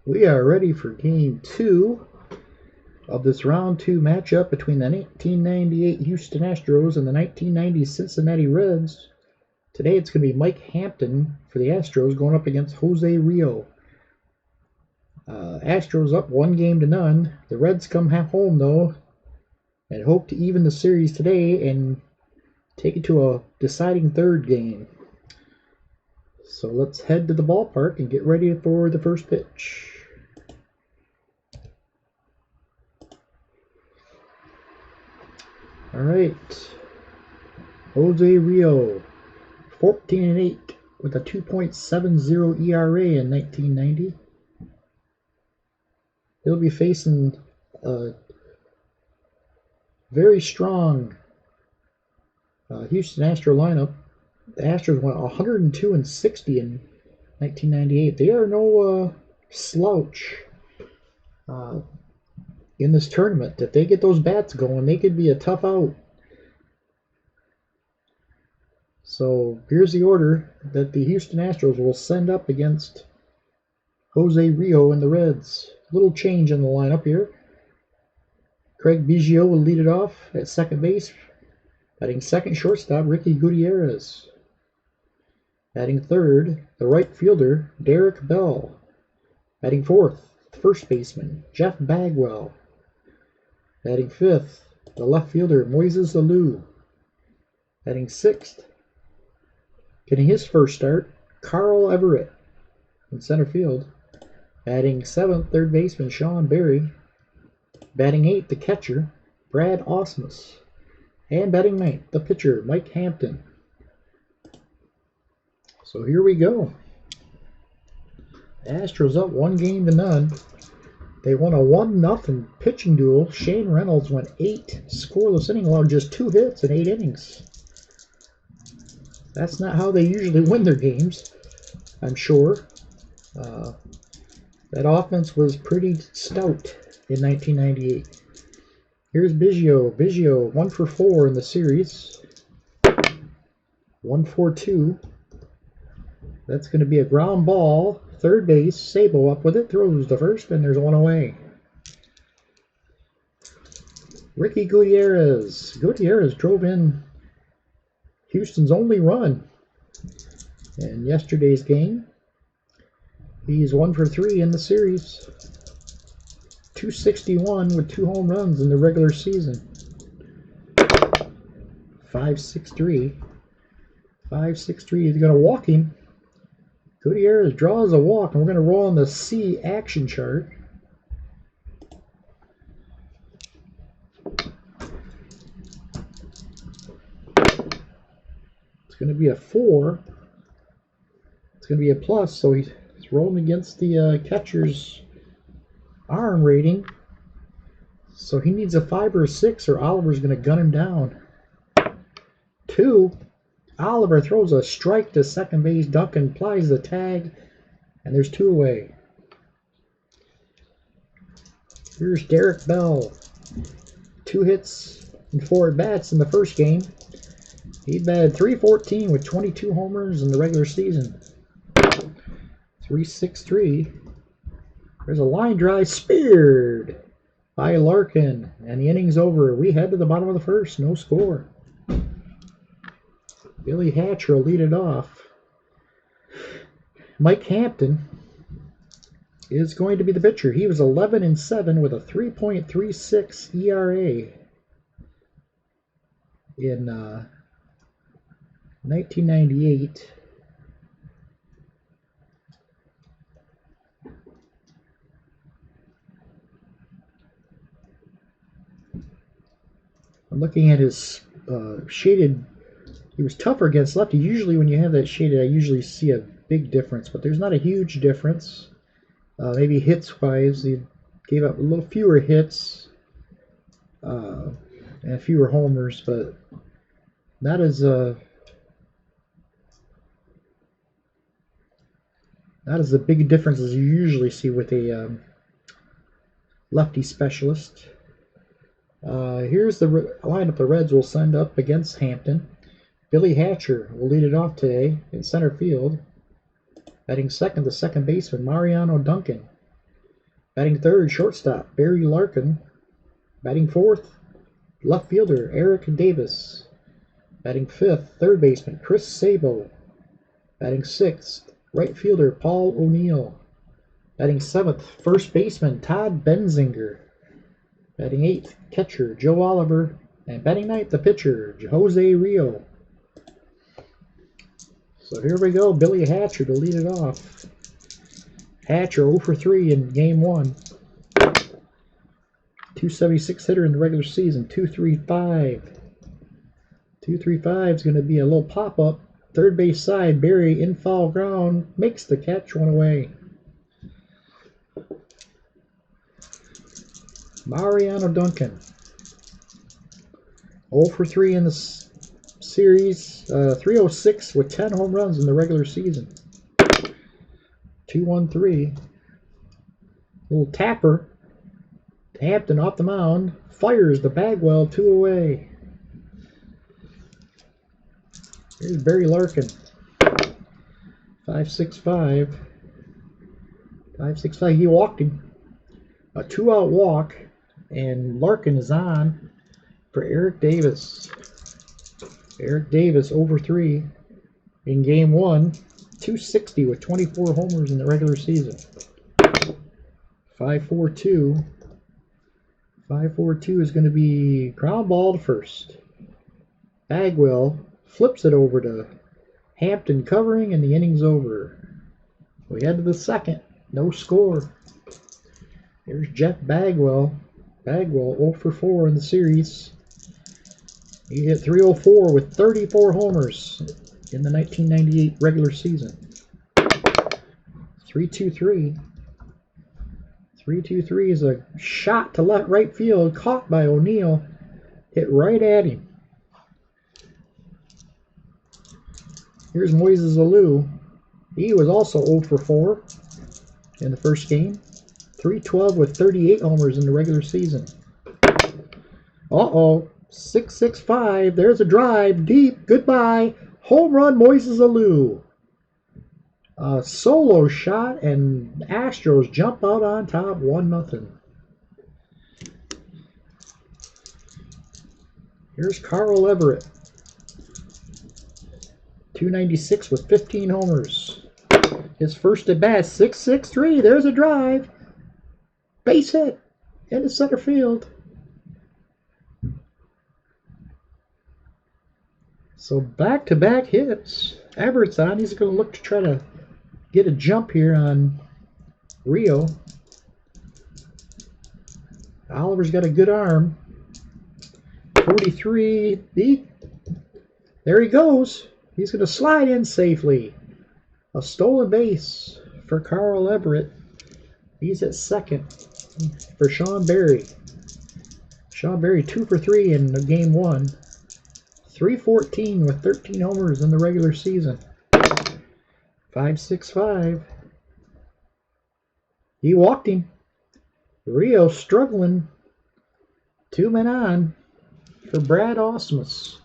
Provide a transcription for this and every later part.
We are ready for Game 2 of this Round 2 matchup between the 1998 Houston Astros and the 1990 Cincinnati Reds. Today it's going to be Mike Hampton for the Astros going up against Jose Rio. Astros up 1-0. The Reds come home though and hope to even the series today and take it to a deciding third game. So let's head to the ballpark and get ready for the first pitch. All right, Jose Rio, 14-8 with a 2.70 ERA in 1990. He'll be facing a very strong Houston Astro lineup. The Astros went 102-60 in 1998. They are no slouch in this tournament. If they get those bats going, they could be a tough out. So here's the order that the Houston Astros will send up against Jose Rio and the Reds. A little change in the lineup here. Craig Biggio will lead it off at second base. Batting second, shortstop Ricky Gutierrez. Batting third, the right fielder Derek Bell. Batting fourth, first baseman Jeff Bagwell. Batting fifth, the left fielder Moises Alou. Batting sixth, getting his first start, Carl Everett in center field. Batting seventh, third baseman Sean Berry. Batting eighth, the catcher Brad Ausmus. And batting ninth, the pitcher Mike Hampton. So here we go. Astros up 1-0. They won a 1-0 pitching duel. Shane Reynolds went 8 scoreless innings, allowed just 2 hits in 8 innings. That's not how they usually win their games, I'm sure. That offense was pretty stout in 1998. Here's Biggio. Biggio 1 for 4 in the series. 1 for 2. That's going to be a ground ball. Third base, Sabo up with it, throws to first, and there's one away. Ricky Gutierrez. Gutierrez drove in Houston's only run in yesterday's game. He's 1 for 3 in the series. 261 with 2 home runs in the regular season. 5.63. 5.63. He's going to walk him. Gutierrez draws a walk, and we're going to roll on the C action chart. It's going to be a 4. It's going to be a plus, so he's rolling against the catcher's arm rating. So he needs a 5 or a 6, or Oliver's going to gun him down. 2. Oliver throws a strike to second base. Duncan plies the tag, and there's 2 away. Here's Derek Bell. 2 hits and 4 at-bats in the first game. He batted .314 with 22 homers in the regular season. 3.63. There's a line drive speared by Larkin, and the inning's over. We head to the bottom of the first. No score. Billy Hatcher will lead it off. Mike Hampton is going to be the pitcher. He was 11-7 with a 3.36 ERA in 1998. I'm looking at his shaded. He was tougher against lefty. Usually when you have that shaded, I usually see a big difference, but there's not a huge difference. Maybe hits-wise, he gave up a little fewer hits and fewer homers, but not as a big difference as you usually see with a lefty specialist. Here's the lineup the Reds will send up against Hampton. Billy Hatcher will lead it off today in center field. Batting second, the second baseman, Mariano Duncan. Batting third, shortstop, Barry Larkin. Batting fourth, left fielder, Eric Davis. Batting fifth, third baseman, Chris Sabo. Batting sixth, right fielder, Paul O'Neill. Batting seventh, first baseman, Todd Benzinger. Batting eighth, catcher, Joe Oliver. And batting ninth, the pitcher, Jose Rio. So here we go, Billy Hatcher to lead it off. Hatcher 0 for 3 in game 1. 276 hitter in the regular season, 235. 235 is going to be a little pop-up. Third base side, Barry in foul ground, makes the catch, one away. Mariano Duncan, 0 for 3 in the series, 306 with 10 home runs in the regular season. 2-1-3. Little tapper. Hampton off the mound, fires the Bagwell, 2 away. Here's Barry Larkin. 5.65. 5.65. He walked him. A 2-out walk, and Larkin is on for Eric Davis. Eric Davis over 3 in game 1. 260 with 24 homers in the regular season. 5-4-2. 5-4-2 is going to be ground ball to first. Bagwell flips it over to Hampton covering, and the inning's over. We head to the second. No score. Here's Jeff Bagwell. Bagwell 0 for 4 in the series. He hit 304 with 34 homers in the 1998 regular season. 3-2-3. 3-2-3 is a shot to right field, caught by O'Neill. Hit right at him. Here's Moises Alou. He was also 0 for 4 in the first game. 312 with 38 homers in the regular season. Uh-oh. 6-6-5. There's a drive. Deep. Goodbye. Home run, Moises Alou. A solo shot, and Astros jump out on top 1-0. Here's Carl Everett. 296 with 15 homers. His first at bat, 6-6-3. There's a drive. Base hit into center field. So back-to-back hits. Everett's on. He's going to look to try to get a jump here on Rio. Oliver's got a good arm. 43. There he goes. He's going to slide in safely. A stolen base for Carl Everett. He's at second for Sean Berry. Sean Berry 2 for 3 in game 1. 314 with 13 homers in the regular season. 5-6-5. He walked him. Rio struggling. 2 men on for Brad Ausmus.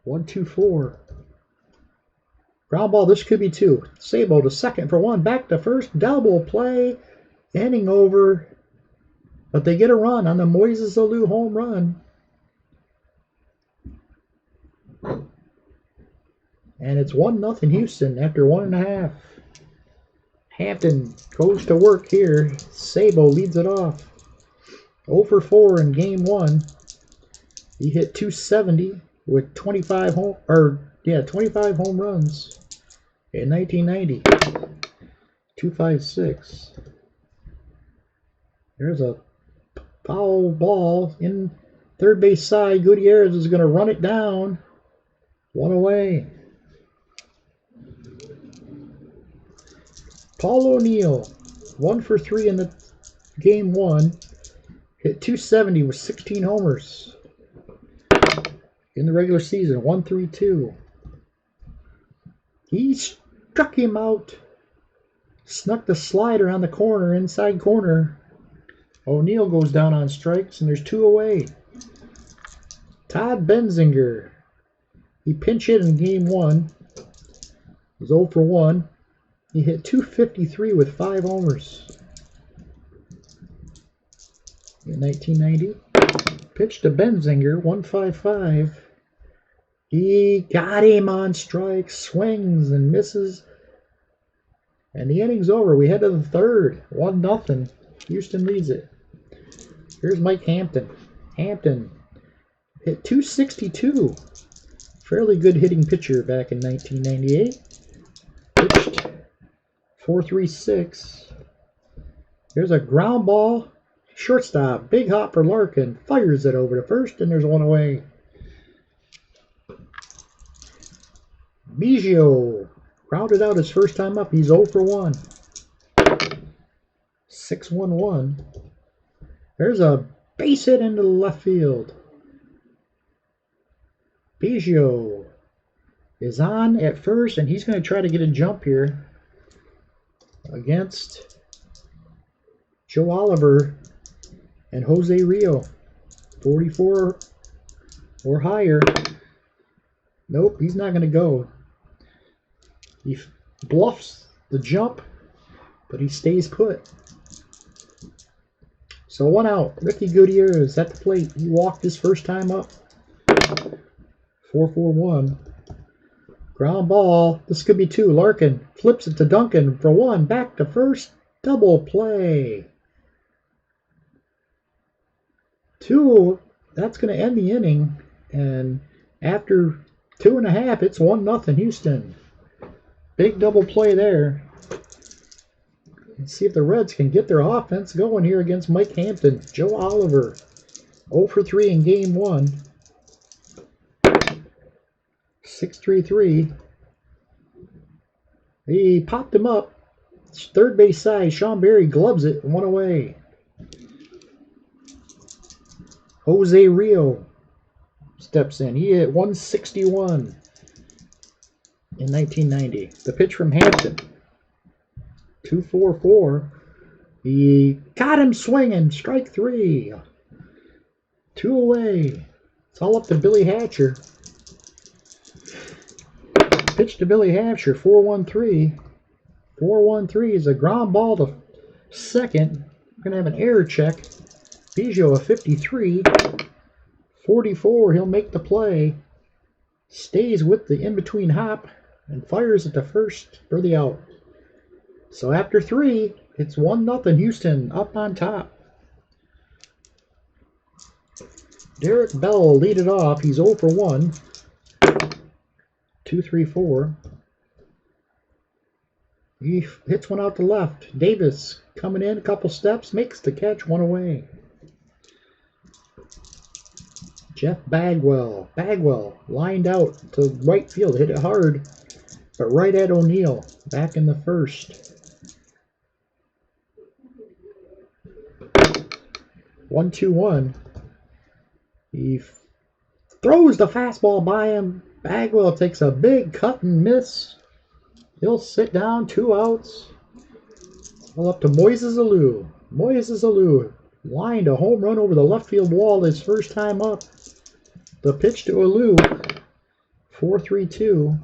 1-2-4. Ground ball, this could be 2. Sabo to second for 1. Back to first. Double play. Inning over. But they get a run on the Moises Alou home run. And it's 1-0 Houston after 1.5. Hampton goes to work here. Sabo leads it off. 0 for 4 in game 1. He hit 270 with 25 home runs in 1990. 256. There's a foul ball in third base side. Gutierrez is going to run it down. 1 away. Paul O'Neill, 1 for 3 in the game 1. Hit 270 with 16 homers in the regular season. 1-3-2. He struck him out. Snuck the slider on the corner, inside corner. O'Neill goes down on strikes, and there's 2 away. Todd Benzinger. He pinch hit in game 1. He was 0 for 1. He hit 253 with 5 homers in 1990. Pitch to Benzinger, 155. He got him on strike, swings and misses. And the inning's over. We head to the third, 1-0. Houston leads it. Here's Mike Hampton. Hampton hit 262. Fairly good hitting pitcher back in 1998. Pitched 4-3-6. There's a ground ball. Shortstop, big hop for Larkin. Fires it over to first, and there's one away. Biggio grounded out his first time up. He's 0 for 1. 6-1-1. There's a base hit into the left field. Biggio is on at first, and he's going to try to get a jump here against Joe Oliver and Jose Rio. 44 or higher. Nope, he's not going to go. He bluffs the jump, but he stays put. So 1 out. Ricky Gutierrez at the plate. He walked his first time up. 4-4-1. Ground ball. This could be 2. Larkin flips it to Duncan for 1. Back to first. Double play. 2. That's going to end the inning. And after 2.5, it's 1-0 Houston. Big double play there. Let's see if the Reds can get their offense going here against Mike Hampton. Joe Oliver, 0 for 3 in game 1. 6-3-3. He popped him up. Third base side. Sean Berry gloves it. 1 away. Jose Rio steps in. He hit 161 in 1990. The pitch from Hampton. 2-4-4. He got him swinging. Strike 3. 2 away. It's all up to Billy Hatcher. Pitch to Billy Hatcher. 4-1-3. 4-1-3 is a ground ball to second. We're going to have an error check. Biggio a 53. 44. He'll make the play. Stays with the in-between hop and fires it to first for the out. So after 3, it's 1-0 Houston up on top. Derek Bell lead it off. He's 0 for 1. 2-3-4. He hits one out to left. Davis coming in a couple steps, makes the catch, 1 away. Jeff Bagwell. Bagwell lined out to right field, hit it hard, but right at O'Neill, back in the first. 1-2-1. He throws the fastball by him. Bagwell takes a big cut and miss. He'll sit down, 2 outs. Well, up to Moises Alou. Moises Alou lined a home run over the left field wall his first time up. The pitch to Alou. 4-3-2.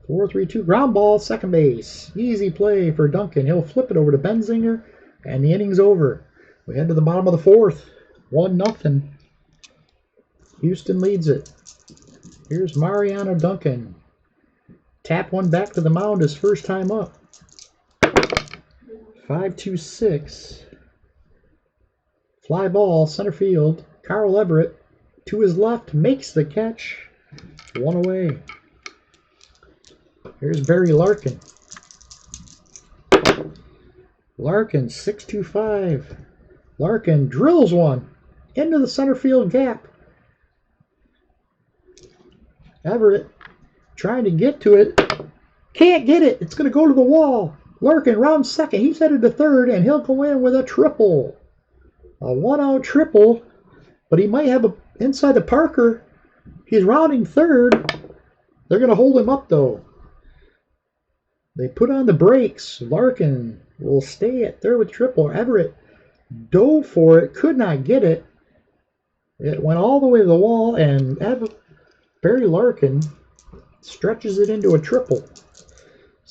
4-3-2. Ground ball, second base. Easy play for Duncan. He'll flip it over to Benzinger, and the inning's over. We head to the bottom of the 4th. 1-0. Houston leads it. Here's Mariano Duncan. Tap one back to the mound his first time up. 5-2-6. Fly ball, center field. Carl Everett to his left, makes the catch. 1 away. Here's Barry Larkin. Larkin, 6-2-5. Larkin drills one into the center field gap. Everett trying to get to it. Can't get it. It's going to go to the wall. Larkin rounds second. He's headed to third, and he'll go in with a triple. A 1-out triple, but he might have a inside the Parker. He's rounding third. They're going to hold him up, though. They put on the brakes. Larkin will stay at third with triple. Everett dove for it, could not get it. It went all the way to the wall, and Barry Larkin stretches it into a triple.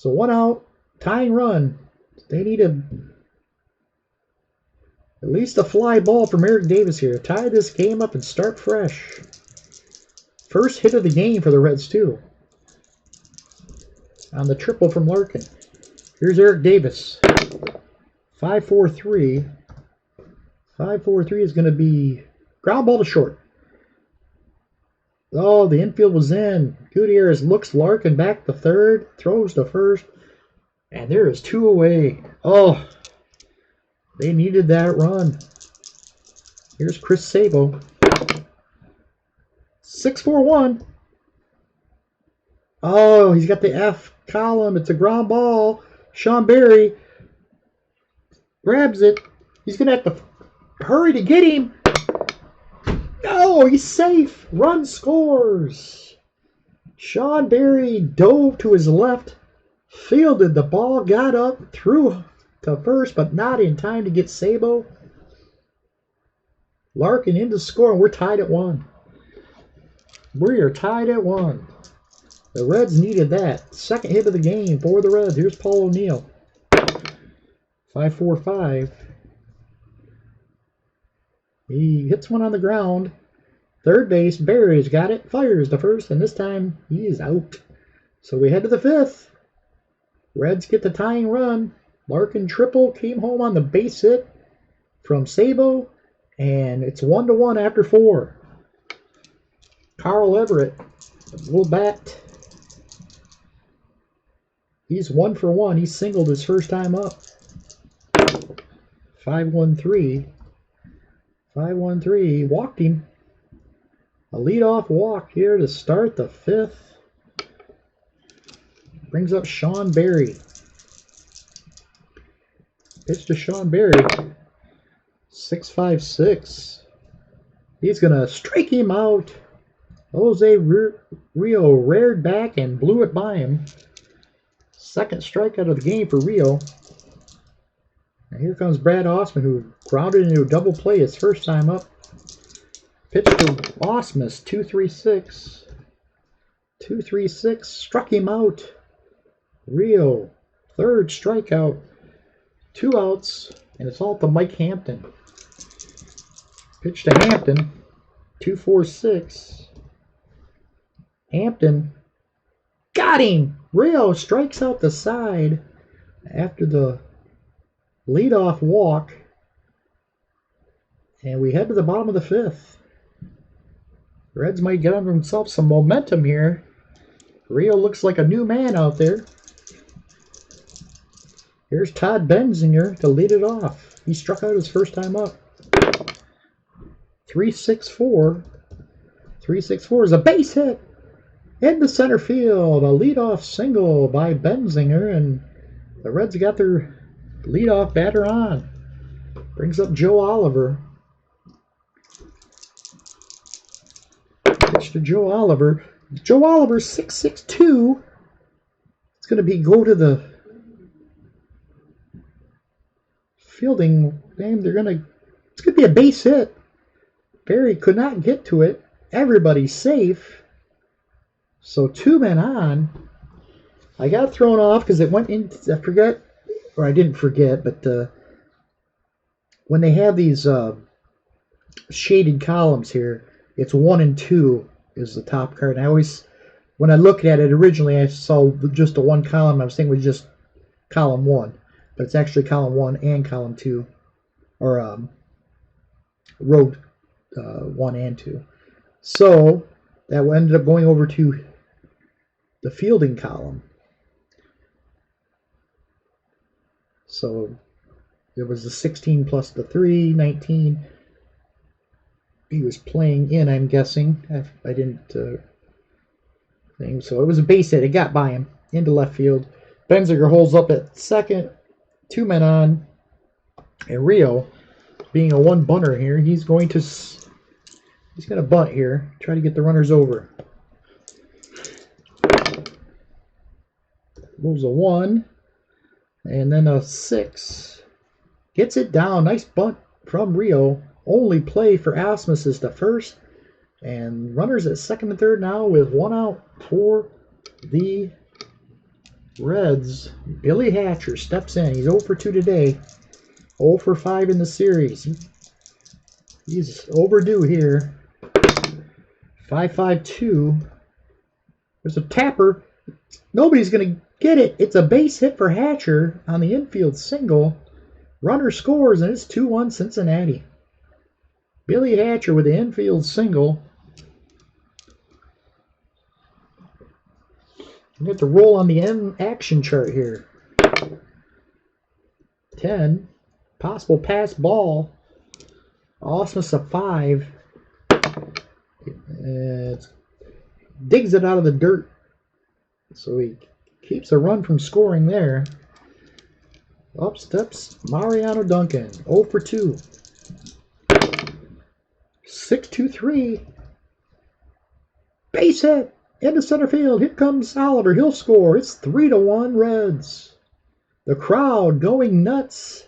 So 1 out, tying run. They need at least a fly ball from Eric Davis here. Tie this game up and start fresh. First hit of the game for the Reds, too. On the triple from Larkin. Here's Eric Davis. 5-4-3. 5-4-3 is going to be ground ball to short. Oh, the infield was in. Gutierrez looks Larkin back to third. Throws to first. And there is 2 away. Oh, they needed that run. Here's Chris Sabo. 6-4-1. Oh, he's got the F column. It's a ground ball. Sean Berry grabs it. He's going to have to hurry to get him. Oh, he's safe. Run scores. Sean Berry dove to his left, fielded the ball, got up, threw to first, but not in time to get Sabo. Larkin in to score, and we're tied at 1. We are tied at 1. The Reds needed that. Second hit of the game for the Reds. Here's Paul O'Neill. 5-4-5. He hits one on the ground. Third base, Berry's got it. Fires to first, and this time he is out. So we head to the 5th. Reds get the tying run. Larkin triple, came home on the base hit from Sabo, and it's 1-1 after 4. Carl Everett will bat. He's 1 for 1. He singled his first time up. 5-1-3. 5-1-3. Walked him. A leadoff walk here to start the 5th. Brings up Sean Berry. Pitch to Sean Berry. 6-5-6. He's going to strike him out. Jose Rio reared back and blew it by him. Second strikeout of the game for Rio. And here comes Brad Osman, who grounded into a double play his first time up. Pitch to Osmus, 2-3-6. 2-3-6, struck him out. Rio, third strikeout. 2 outs, and it's all to Mike Hampton. Pitch to Hampton, 2-4-6. Hampton got him. Rio strikes out the side after the leadoff walk. And we head to the bottom of the 5th. Reds might get under themselves some momentum here. Rio looks like a new man out there. Here's Todd Benzinger to lead it off. He struck out his first time up. 3-6-4. 3-6-4 is a base hit. Into center field. A leadoff single by Benzinger, and the Reds got their leadoff batter on. Brings up Joe Oliver. Pitch to Joe Oliver. Joe Oliver, 6-6-2. It's going to be go to the fielding game. It's going to be a base hit. Berry could not get to it. Everybody's safe. So 2 men on. I got thrown off because it went in. I forget, or I didn't forget, but when they have these shaded columns here, it's 1 and 2 is the top card. And I always, when I looked at it originally, I saw just the 1 column. I was thinking it was just column 1, but it's actually column 1 and column 2, or row 1 and 2. So that ended up going over to the fielding column. So it was the 16 plus the 3, 19. He was playing in, I'm guessing. I didn't think so. It was a base hit. It got by him into left field. Benzinger holds up at second. 2 men on. And Rio, being a 1-bunter here, he's going to bunt here. Try to get the runners over. Rolls a 1. And then a 6. Gets it down. Nice bunt from Rio. Only play for Asmus is the first. And runners at second and third now with 1 out for the Reds, Billy Hatcher steps in. He's 0 for 2 today. 0 for 5 in the series. He's overdue here. 5-5-2. There's a tapper. Nobody's going to get it. It's a base hit for Hatcher on the infield single. Runner scores, and it's 2-1 Cincinnati. Billy Hatcher with the infield single. We have to roll on the M action chart here. 10. Possible pass ball. Ausmus a 5. Digs it out of the dirt. So he keeps a run from scoring there. Up steps Mariano Duncan. 0 for 2. 6-2-3. Base hit. Into center field. Here comes Oliver. He'll score. It's 3-1 Reds. The crowd going nuts.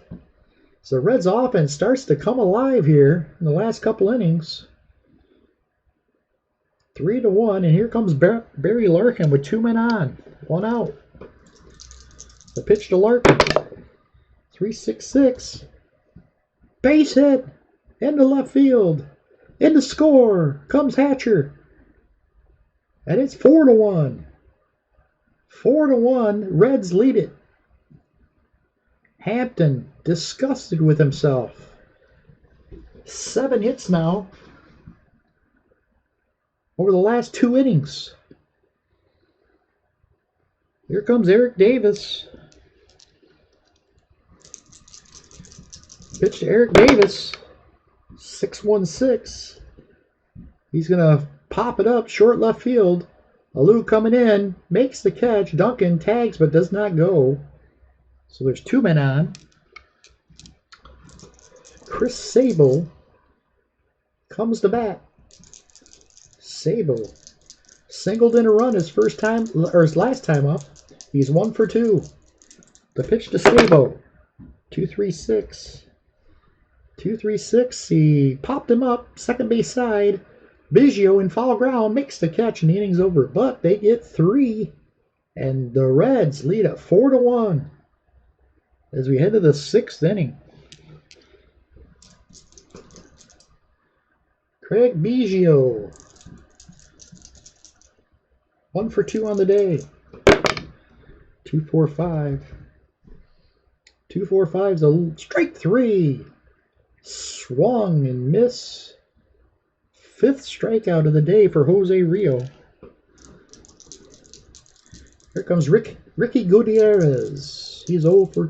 So the Reds offense starts to come alive here in the last couple innings. 3-1, and here comes Barry Larkin with 2 men on. 1 out. The pitch to Larkin. 3-6-6. Base hit. Into left field. Into score. Comes Hatcher. And it's 4-1. 4-1. Reds lead it. Hampton disgusted with himself. 7 hits now over the last 2 innings. Here comes Eric Davis. Pitch to Eric Davis. 6-1-6. He's going to pop it up short left field. HOU coming in. Makes the catch. Duncan tags but does not go. So there's 2 men on. Chris Sable comes to bat. Sable singled in a run his first time, or his last time up. He's 1 for 2. The pitch to Sable. 2-3-6. 2-3-6. He popped him up. Second base side. Biggio in foul ground makes the catch and the inning's over. But they get 3. And the Reds lead at 4-1. As we head to the 6th inning. Craig Biggio. 1 for 2 on the day. 2-4-5. 2-4-5's a strike 3. Swung and miss. 5th strikeout of the day for Jose Rio. Here comes Ricky Gutierrez. He's 0 for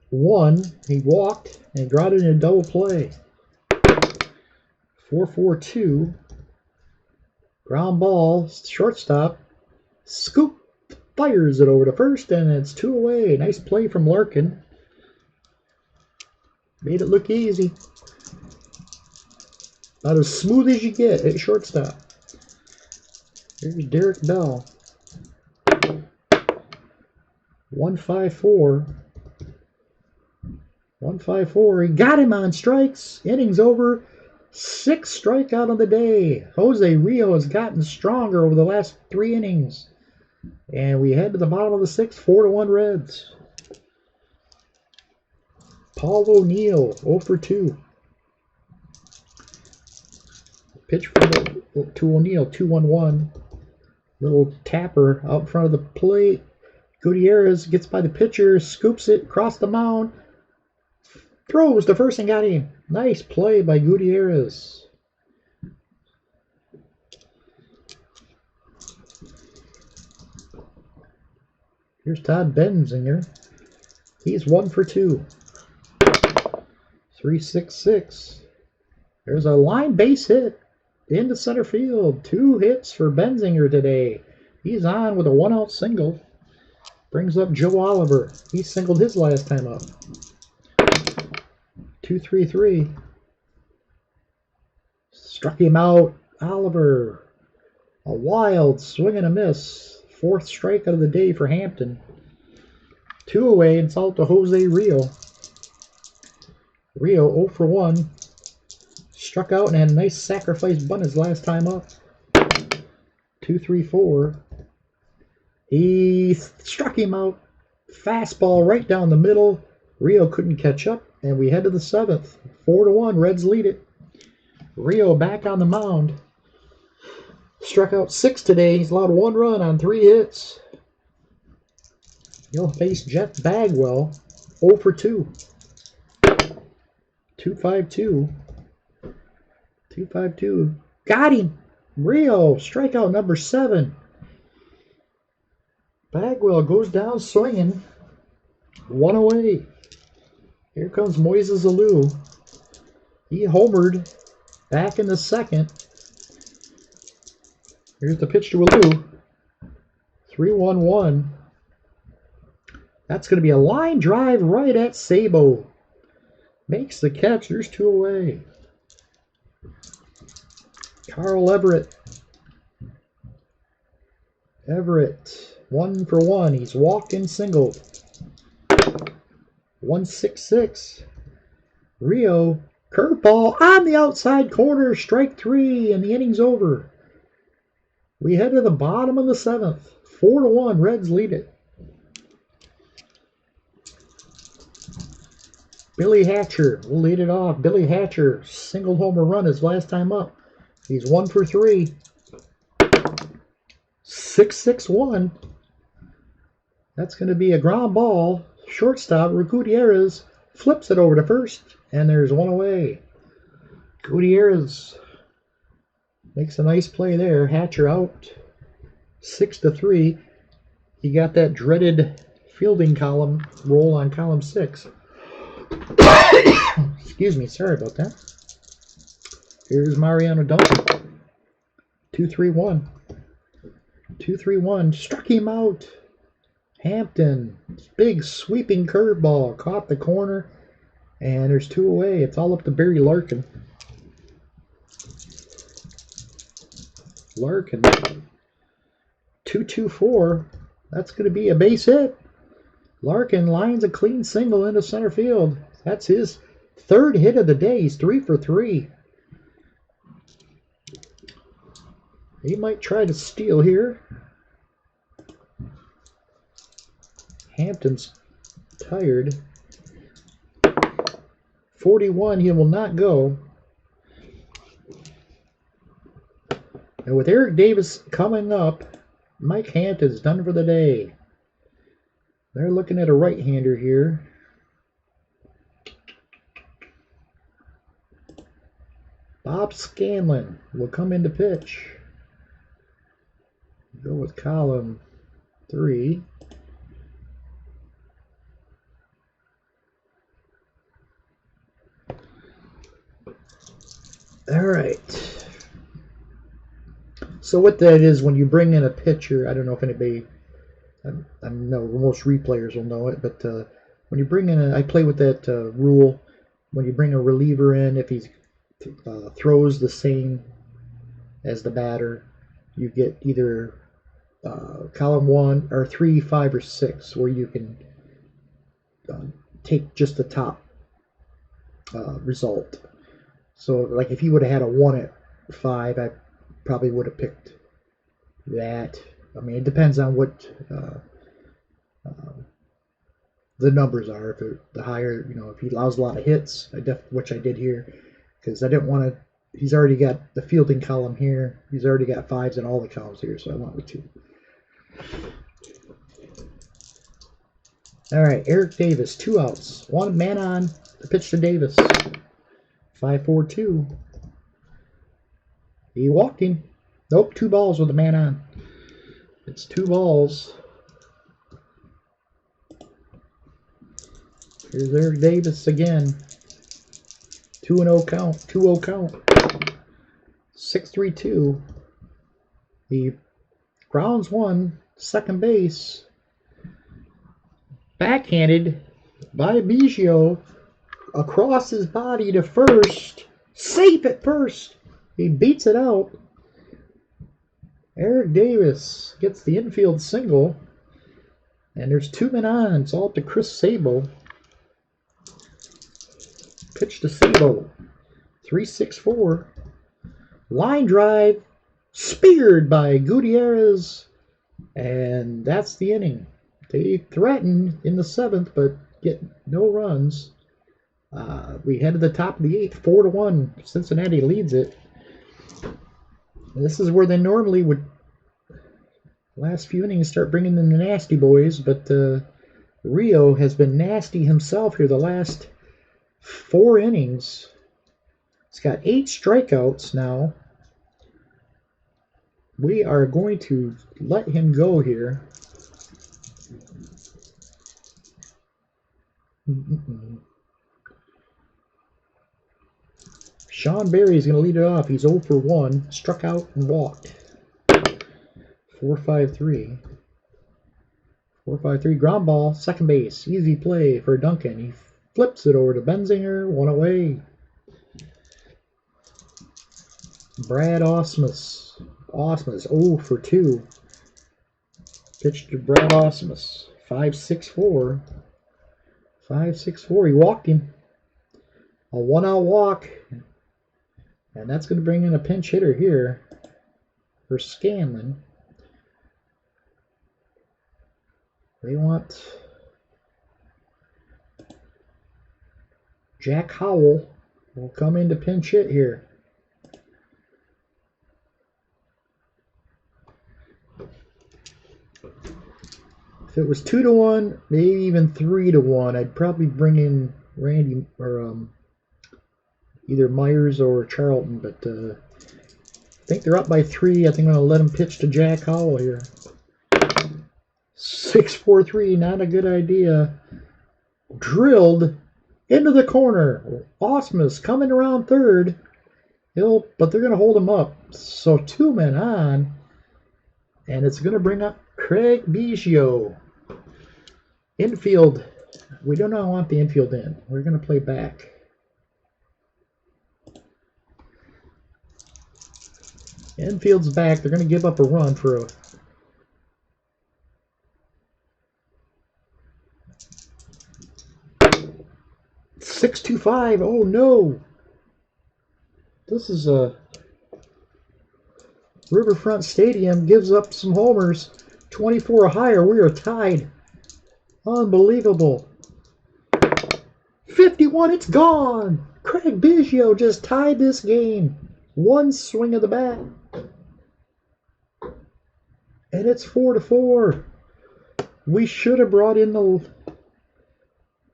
1. He walked and got it in a double play. 4-4-2. Ground ball, shortstop. Scoop fires it over to first, and it's 2 away. Nice play from Larkin. Made it look easy. About as smooth as you get at shortstop. Here's Derek Bell. 1-5-4. 1-5-4. He got him on strikes. Innings over. 6th strikeout of the day. Jose Rio has gotten stronger over the last 3 innings. And we head to the bottom of the 6th. 4-1 Reds. Paul O'Neill, 0 for 2. Pitch to O'Neill, 2-1-1. Little tapper out in front of the plate. Gutierrez gets by the pitcher, scoops it across the mound. Throws to first and got him. Nice play by Gutierrez. Here's Todd Benzinger. He's 1 for 2. 3-6-6. There's a line base hit into center field. 2 hits for Benzinger today. He's on with a 1-out single. Brings up Joe Oliver. He singled his last time up. 2-3-3. Struck him out. Oliver. A wild swing and a miss. 4th strikeout of the day for Hampton. 2 away, and it's out to Jose Rio. Rio 0 for 1. Struck out and had a nice sacrifice bunt his last time up. 2-3-4. He struck him out. Fastball right down the middle. Rio couldn't catch up, and we head to the 7th. 4-1, Reds lead it. Rio back on the mound. Struck out 6 today. He's allowed 1 run on 3 hits. He'll face Jeff Bagwell. 0 for 2. 2-5-2. 2-5-2. Got him. Rio, strikeout number 7. Bagwell goes down swinging. 1 away. Here comes Moises Alou. He homered back in the 2nd. Here's the pitch to Alou. 3-1-1. That's going to be a line drive right at Sabo. Makes the catch. There's 2 away. Carl Everett. Everett, 1 for 1. He's walked and singled. 1-6-6. Rio, curveball on the outside corner. Strike 3, and the inning's over. We head to the bottom of the 7th. 4-1. Reds lead it. Billy Hatcher will lead it off. Billy Hatcher, single homer run his last time up. He's 1 for 3. 6-6-1. That's going to be a ground ball. Shortstop, Gutierrez, flips it over to first, and there's 1 away. Gutierrez makes a nice play there. Hatcher out. 6-3. He got that dreaded fielding column roll on column 6. Excuse me, sorry about that. Here's Mariano Duncan. 2-3-1. 2-3-1. Struck him out. Hampton. Big sweeping curveball. Caught the corner. And there's 2 away. It's all up to Barry Larkin. Larkin. 2-2-4. That's going to be a base hit. Larkin lines a clean single into center field. That's his 3rd hit of the day. He's 3 for 3. He might try to steal here. Hampton's tired. 41, he will not go. And with Eric Davis coming up, Mike Hampton's done for the day. They're looking at a right-hander here. Bob Scanlon will come in to pitch. Go with column 3. All right. So what that is, when you bring in a pitcher, I don't know if anybody, I know most replayers will know it, but when you bring in I play with that rule. When you bring a reliever in, if he throws the same as the batter, you get either column 1 or 3, 5, or 6, where you can take just the top result. So, like, if he would have had a 1 at 5, I probably would have picked that. I mean, it depends on what the numbers are. If the higher, if he allows a lot of hits, which I did here, because I didn't want to. He's already got the fielding column here. He's already got 5s in all the columns here, so I went with 2. All right, Eric Davis, 2 outs, 1 man on. The pitch to Davis. 5-4-2. He walked him. Nope, 2 balls with a man on. It's 2 balls. Here's Eric Davis again. 2-0 count. 2-0 count. 6-3-2. He grounds 1, second base. Backhanded by Biggio. Across his body to first. Safe at first. He beats it out. Eric Davis gets the infield single. And there's 2 men on. It's all up to Chris Sabo. Pitch to Sabo. 3-6-4. Line drive. Speared by Gutierrez. And that's the inning. They threatened in the 7th, but get no runs. We head to the top of the 8th, 4-1. Cincinnati leads it. This is where they normally would, last few innings, start bringing in the nasty boys, but Rio has been nasty himself here the last 4 innings. He's got 8 strikeouts now. We are going to let him go here. Sean Berry is going to lead it off. He's 0 for 1. Struck out and walked. 4-5-3. 4-5-3. Ground ball. Second base. Easy play for Duncan. He flips it over to Benzinger. 1 away. Brad Ausmus. Ausmus 0 for 2. Pitch to Brad Ausmus. 5-6-4. 5-6-4. He walked him. A 1-out walk. And that's going to bring in a pinch hitter here for Scanlon. They want Jack Howell will come in to pinch hit here. If it was 2-1, maybe even 3-1, I'd probably bring in Randy or either Myers or Charlton, but I think they're up by 3. I think I'm going to let them pitch to Jack Howell here. 6-4-3, not a good idea. Drilled into the corner. Ausmus coming around third. But they're going to hold him up. So 2 men on. And it's going to bring up Craig Biggio. Infield. We do not want the infield in. We're going to play back. Infield's back. They're going to give up a run for a 6-2-5. Oh no! This is a Riverfront Stadium gives up some homers. 24 or higher. We are tied. Unbelievable. 51. It's gone. Craig Biggio just tied this game. 1 swing of the bat. And it's 4-4. We should have brought in the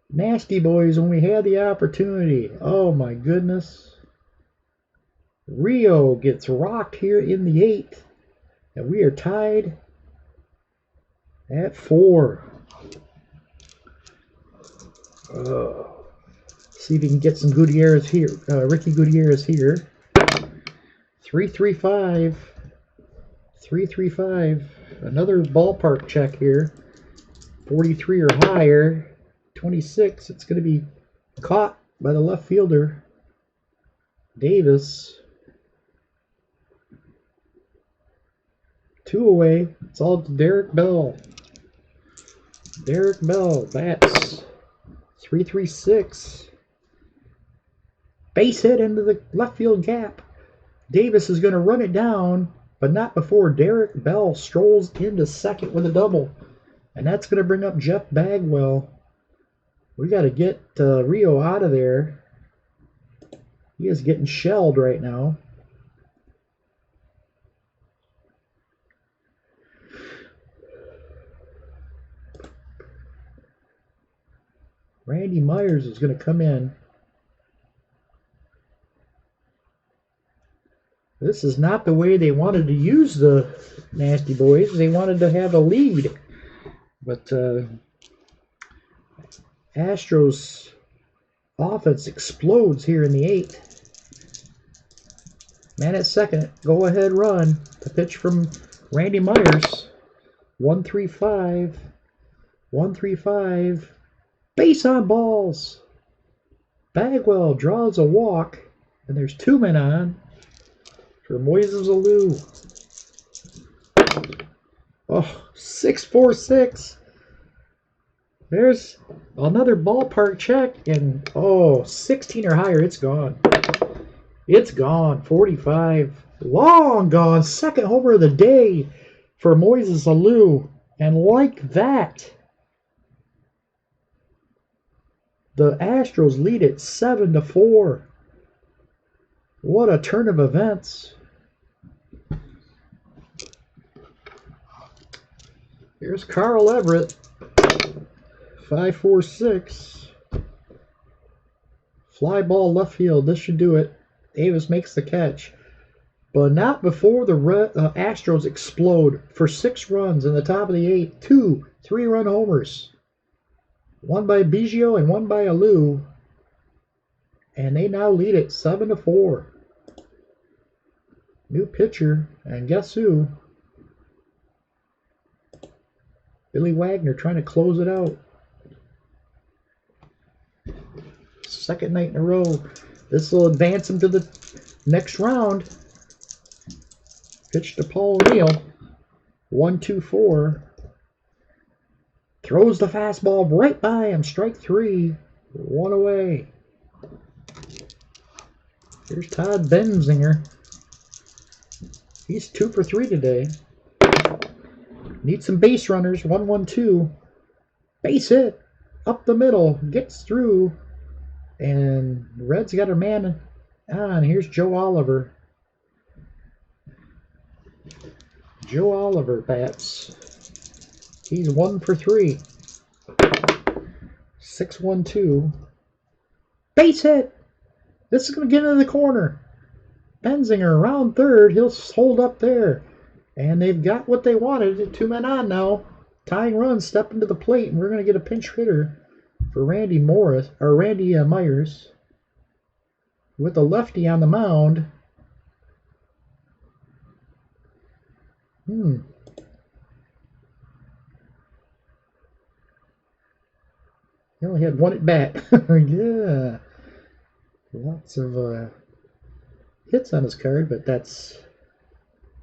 nasty boys when we had the opportunity. Oh my goodness. Rio gets rocked here in the 8th. And we are tied at 4. See if we can get some Gutierrez here. Ricky Gutierrez here. 3-3-5. 3-3-5. Another ballpark check here. 43 or higher. 26. It's going to be caught by the left fielder, Davis. 2 away. It's all to Derek Bell. Derek Bell bats. 3-3-6. Base hit into the left field gap. Davis is going to run it down, but not before Derek Bell strolls into second with a double. And that's going to bring up Jeff Bagwell. We got to get Rio out of there. He is getting shelled right now. Randy Myers is going to come in. This is not the way they wanted to use the Nasty Boys. They wanted to have a lead. But Astros offense explodes here in the 8th. Man at second. Go ahead run. The pitch from Randy Myers. 1-3-5. 1-3-5. Base on balls. Bagwell draws a walk. And there's 2 men on. For Moises Alou. Oh, 6-4-6. There's another ballpark check. And, 16 or higher. It's gone. It's gone. 45. Long gone. Second homer of the day for Moises Alou. And like that, the Astros lead it 7-4. What a turn of events. Here's Carl Everett. 5-4-6. Fly ball left field. This should do it. Davis makes the catch. But not before the Astros explode for 6 runs in the top of the 8th. 2 3-run homers. One by Biggio and one by Alou. And they now lead it 7-4. New pitcher. And guess who? Billy Wagner trying to close it out. Second night in a row. This will advance him to the next round. Pitch to Paul O'Neill. 1-2-4. Throws the fastball right by him. Strike 3. 1 away. Here's Todd Benzinger. He's 2 for 3 today. Need some base runners. 1-1-2. Base hit. Up the middle. Gets through. And Reds got a man on. Here's Joe Oliver. Joe Oliver bats. He's 1 for 3. 6-1-2. Base hit. This is going to get into the corner. Benzinger around third. He'll hold up there. And they've got what they wanted. 2 men on now. Tying runs, step into the plate, and we're going to get a pinch hitter for Randy Myers with a lefty on the mound. He only had 1 at bat. Yeah. Lots of hits on his card, but that's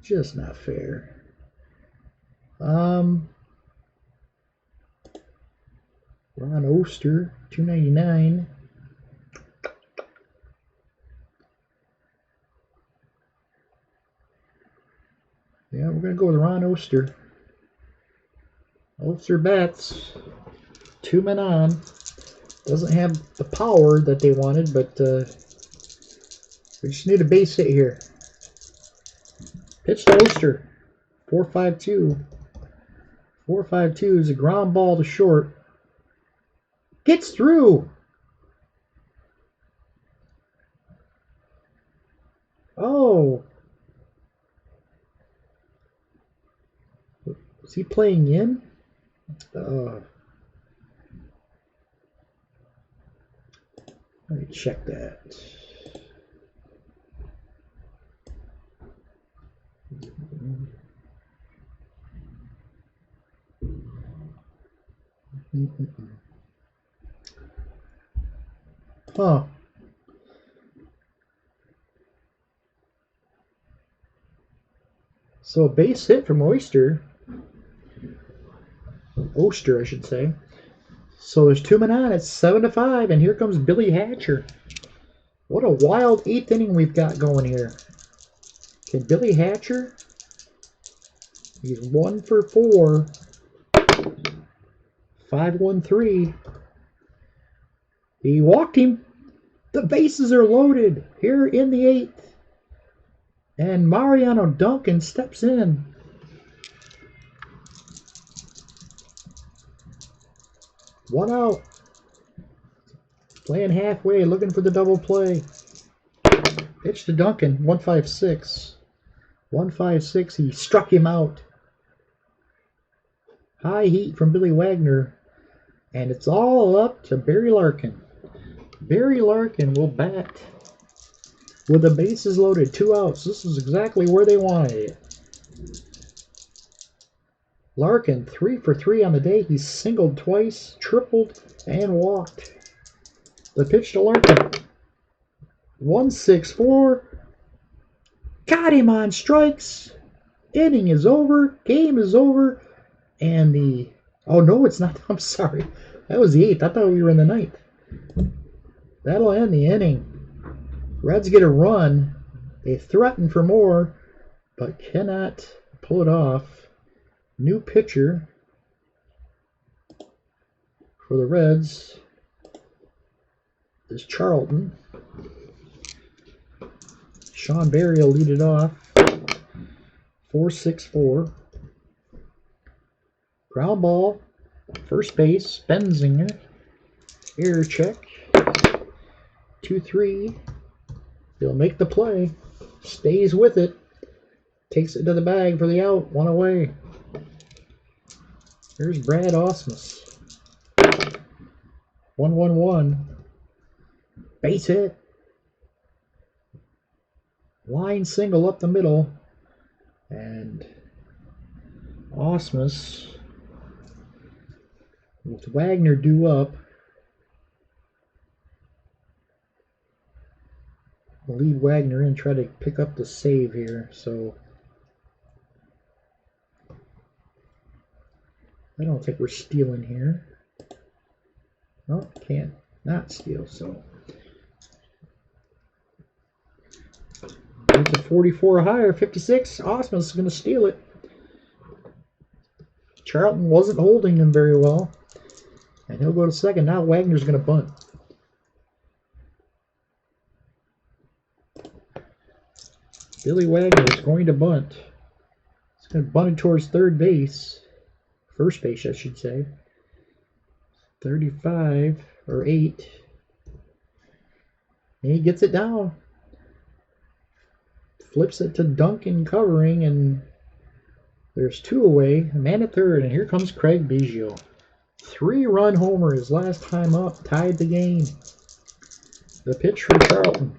just not fair. Ron Oster, 299. Yeah, we're going to go with Ron Oster. Oster bats. 2 men on. Doesn't have the power that they wanted, but we just need a base hit here. Pitch to Oster. 4-5-2. 4-5-2 is a ground ball to short. Gets through. Oh. Is he playing in? Let me check that. Huh. So a base hit from Oster, I should say. So there's 2 men on. It's 7-5, and here comes Billy Hatcher. What a wild 8th inning we've got going here. Can Billy Hatcher? He's 1 for 4. 5-1-3. He walked him. The bases are loaded here in the 8th. And Mariano Duncan steps in. One out. Playing halfway, looking for the double play. Pitch to Duncan, 1-5-6. 1-5-6, he struck him out. High heat from Billy Wagner. And it's all up to Barry Larkin. Barry Larkin will bat with the bases loaded, 2 outs. This is exactly where they wanted it. Larkin, 3 for 3 on the day. He singled twice, tripled, and walked. The pitch to Larkin. 1-6-4. Got him on strikes. Inning is over. Game is over. And the... Oh, no, it's not. I'm sorry. That was the 8th. I thought we were in the 9th. That'll end the inning. Reds get a run. They threaten for more, but cannot pull it off. New pitcher for the Reds is Charlton. Sean Berry will lead it off. 4-6-4. Ground ball. First base. Benzinger. Error check. 2-3. He'll make the play. Stays with it. Takes it to the bag for the out. 1 away. Here's Brad Ausmus. 1-1-1. Base hit. Line single up the middle. And Ausmus with Wagner due up. We'll lead Wagner in, try to pick up the save here. So I don't think we're stealing here. No, can't not steal. So it's a 44 higher, 56. Ausmus is going to steal it. Charlton wasn't holding him very well. And he'll go to second. Now Wagner's going to bunt. Billy Wagner is going to bunt. He's going to bunt it towards third base. First base, I should say. 35 or 8. And he gets it down. Flips it to Duncan covering, and there's 2 away. A man at third, and here comes Craig Biggio. 3-run homer his last time up, tied the game. The pitch for Charlton.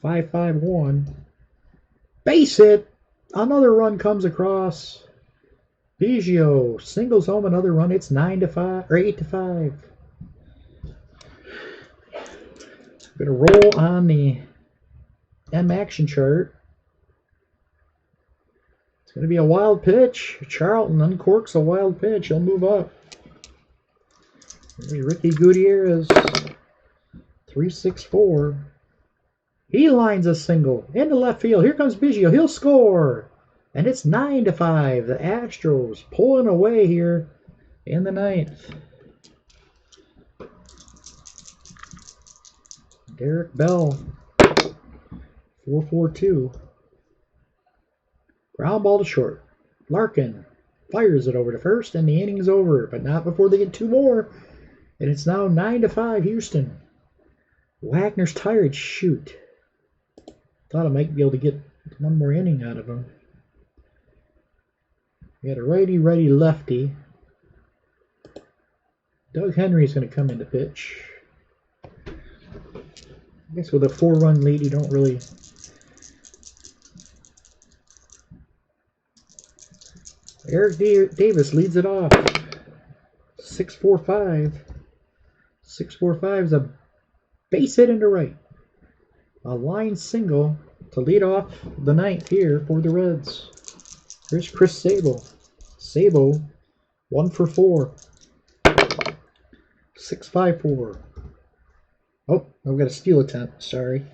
5-5-1. Base hit. Another run comes across. Biggio singles home another run. It's 9-5 or 8-5. Gonna roll on the M action chart. It's gonna be a wild pitch. Charlton uncorks a wild pitch. He'll move up. There's Ricky Gutierrez. 3-6-4. He lines a single into left field. Here comes Biggio. He'll score. And it's 9-5. The Astros pulling away here in the 9th. Derek Bell. 4-4-2. Ground ball to short. Larkin fires it over to first, and the inning's over. But not before they get 2 more. And it's now 9-5 Houston. Wagner's tired. Shoot. Thought I might be able to get 1 more inning out of him. We got a righty, lefty. Doug Henry's going to come in to pitch. I guess with a 4-run lead, you don't really... Eric Davis leads it off. 6-4-5. 6-4-5 is a base hit into right. A line single to lead off the 9th here for the Reds. Here's Chris Sabo. Sabo, 1 for 4. 6-5-4. Oh, I've got a steal attempt. Sorry.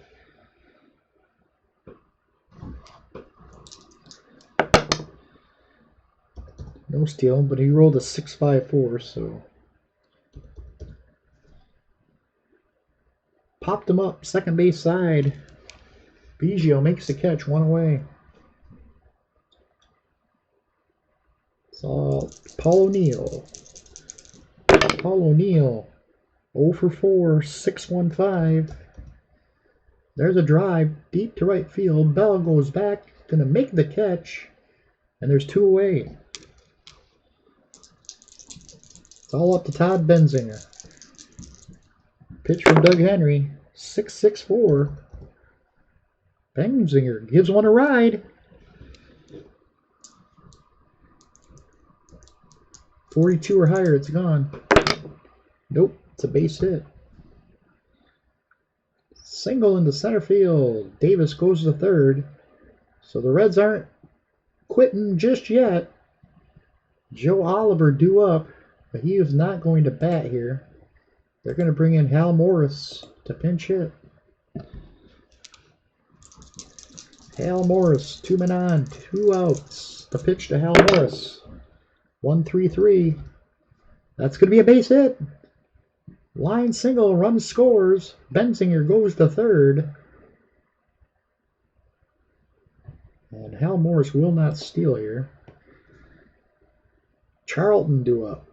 No steal, but he rolled a 6-5-4, so. Popped him up, second base side. Biggio makes the catch, 1 away. So Paul O'Neill. Paul O'Neill, 0 for 4, 6-1-5. There's a drive deep to right field. Bell goes back, gonna make the catch, and there's 2 away. It's all up to Todd Benzinger. Pitch from Doug Henry, 6-6-4. Benzinger gives one a ride. 42 or higher, it's gone. Nope, it's a base hit. Single into center field. Davis goes to third. So the Reds aren't quitting just yet. Joe Oliver due up, but he is not going to bat here. They're going to bring in Hal Morris to pinch hit. Hal Morris, 2 men on, 2 outs. The pitch to Hal Morris. 1-3-3. That's going to be a base hit. Line single, run scores. Benzinger goes to third. And Hal Morris will not steal here. Charlton due up.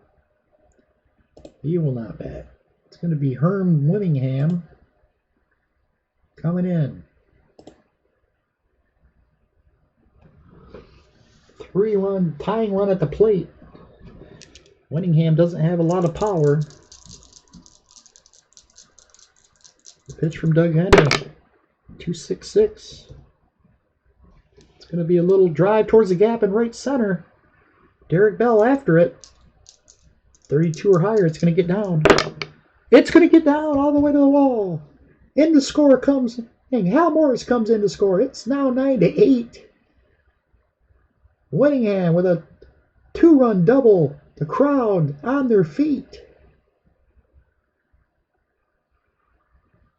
He will not bat. It's going to be Herm Winningham coming in. 3-run tying run at the plate. Winningham doesn't have a lot of power. The pitch from Doug Henry. 2-6-6. It's going to be a little drive towards the gap in right center. Derek Bell after it. 32 or higher. It's going to get down. It's going to get down all the way to the wall. In the score comes. Hal Morris comes in to score. It's now 9-8. Winningham with a 2-run double. The crowd on their feet.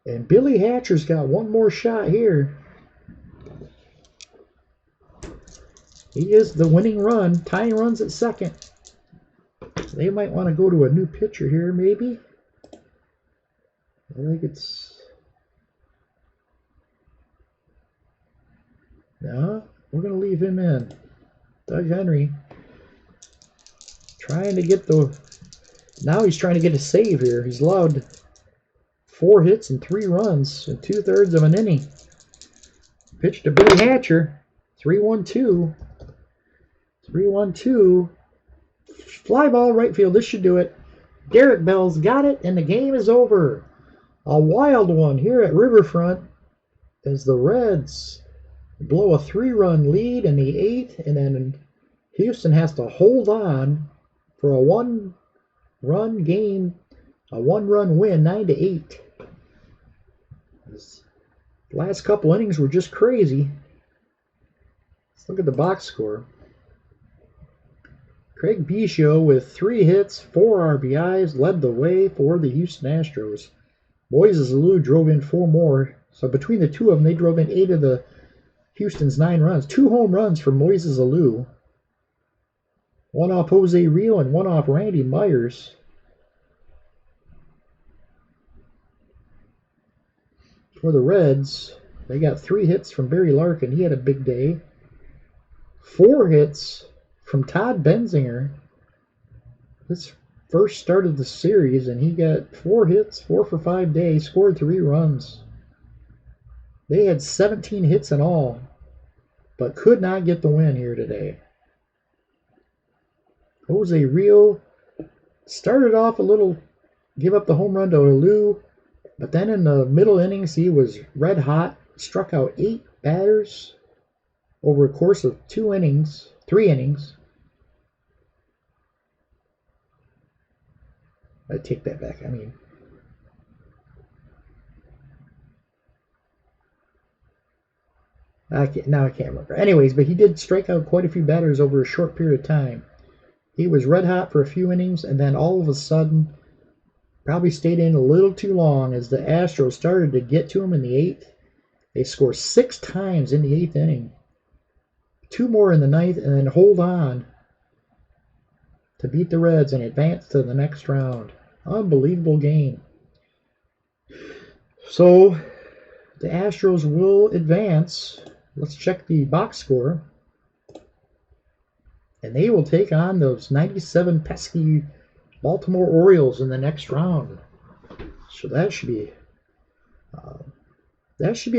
And Billy Hatcher's got one more shot here. He is the winning run. Tying runs at second. They might want to go to a new pitcher here, maybe. I think it's... No, we're going to leave him in. Doug Henry. Trying to get the... Now he's trying to get a save here. He's allowed 4 hits and 3 runs in 2/3 of an inning. Pitch to Billy Hatcher. 3-1-2. 3-1-2. Fly ball right field. This should do it. Derek Bell's got it, and the game is over. A wild one here at Riverfront as the Reds blow a 3-run lead in the 8th, and then Houston has to hold on for a 1-run game, a 1-run win, 9-8. This last couple innings were just crazy. Let's look at the box score. Craig Biggio with 3 hits, 4 RBIs, led the way for the Houston Astros. Moises Alou drove in 4 more. So between the two of them, they drove in 8 of the Houston's 9 runs. 2 home runs for Moises Alou. 1 off Jose Rio and 1 off Randy Myers. For the Reds, they got 3 hits from Barry Larkin. He had a big day. 4 hits from Todd Benzinger. This first start of the series, and he got 4 hits, 4 for 5 days, scored 3 runs. They had 17 hits in all, but could not get the win here today. Jose Rio started off a little, give up the home run to Alou, but then in the middle innings he was red hot, struck out 8 batters over a course of 3 innings. I take that back. I can't remember. Anyways, but he did strike out quite a few batters over a short period of time. He was red hot for a few innings, and then all of a sudden, probably stayed in a little too long as the Astros started to get to him in the 8th. They score 6 times in the 8th inning. 2 more in the 9th, and then hold on to beat the Reds and advance to the next round. Unbelievable game. So, the Astros will advance. Let's check the box score. And they will take on those 97 pesky Baltimore Orioles in the next round. So that should be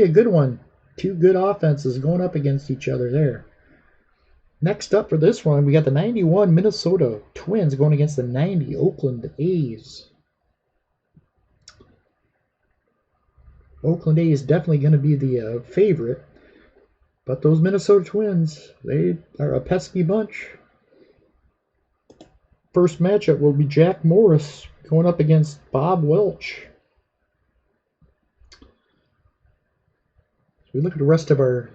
a good one. 2 good offenses going up against each other there. Next up for this one, we got the 91 Minnesota Twins going against the 90 Oakland A's. Oakland A's definitely going to be the favorite. But those Minnesota Twins, they are a pesky bunch. First matchup will be Jack Morris going up against Bob Welch. So we look at the rest of our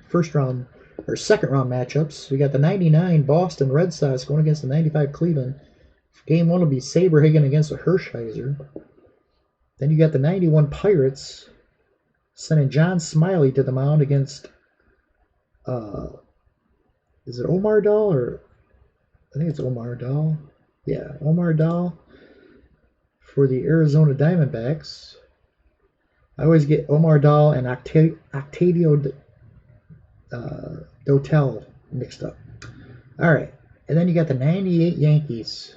second round matchups. We got the 99 Boston Red Sox going against the 95 Cleveland. Game 1 will be Saberhagen against the Hershiser. Then you got the 91 Pirates sending John Smiley to the mound against is it Omar Dahl or I think it's Omar Dahl. Yeah, Omar Dahl for the Arizona Diamondbacks. I always get Omar Dahl and Octavio Dotel mixed up. All right, and then you got the 98 Yankees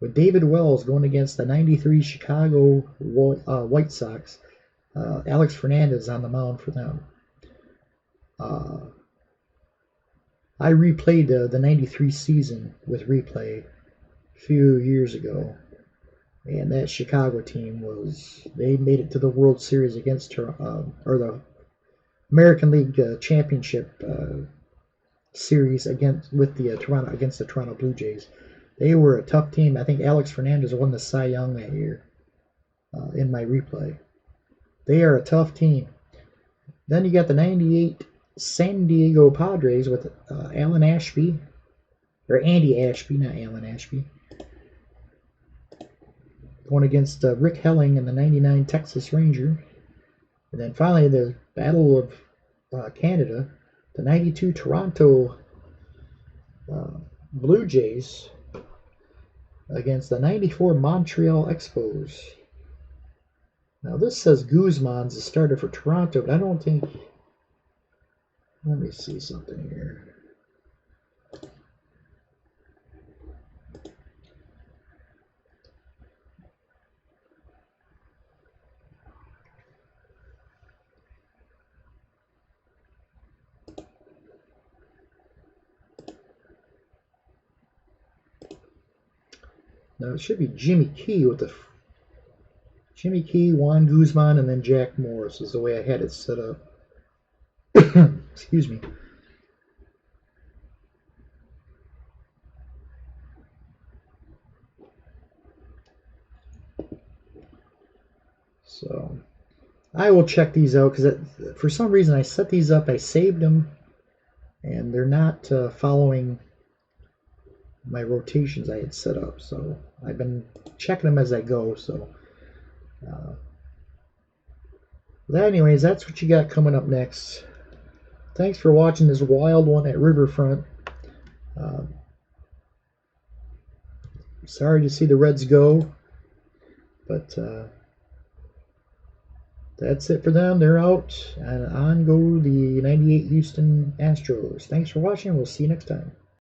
with David Wells going against the 93 Chicago White Sox. Alex Fernandez on the mound for them. I replayed the 93 season with replay a few years ago, and that Chicago team they made it to the World Series against or the American League Championship series against the Toronto Blue Jays. They were a tough team. I think Alex Fernandez won the Cy Young that year in my replay. They are a tough team. Then you got the 98 San Diego Padres with Alan Ashby, or Andy Ashby, not Alan Ashby, going against Rick Helling and the 99 Texas Ranger. And then finally the Battle of Canada, the 92 Toronto Blue Jays against the 94 Montreal Expos. Now this says Guzman's the starter for Toronto, but I don't think... Let me see something here. Now it should be Jimmy Key with the Jimmy Key, Juan Guzman, and then Jack Morris is the way I had it set up. Excuse me. So I will check these out because for some reason I set these up, I saved them, and they're not following my rotations I had set up. So I've been checking them as I go. So but anyways, that's what you got coming up next. Thanks for watching this wild one at Riverfront. Sorry to see the Reds go, but that's it for them. They're out, and on go the 98 Houston Astros. Thanks for watching. We'll see you next time.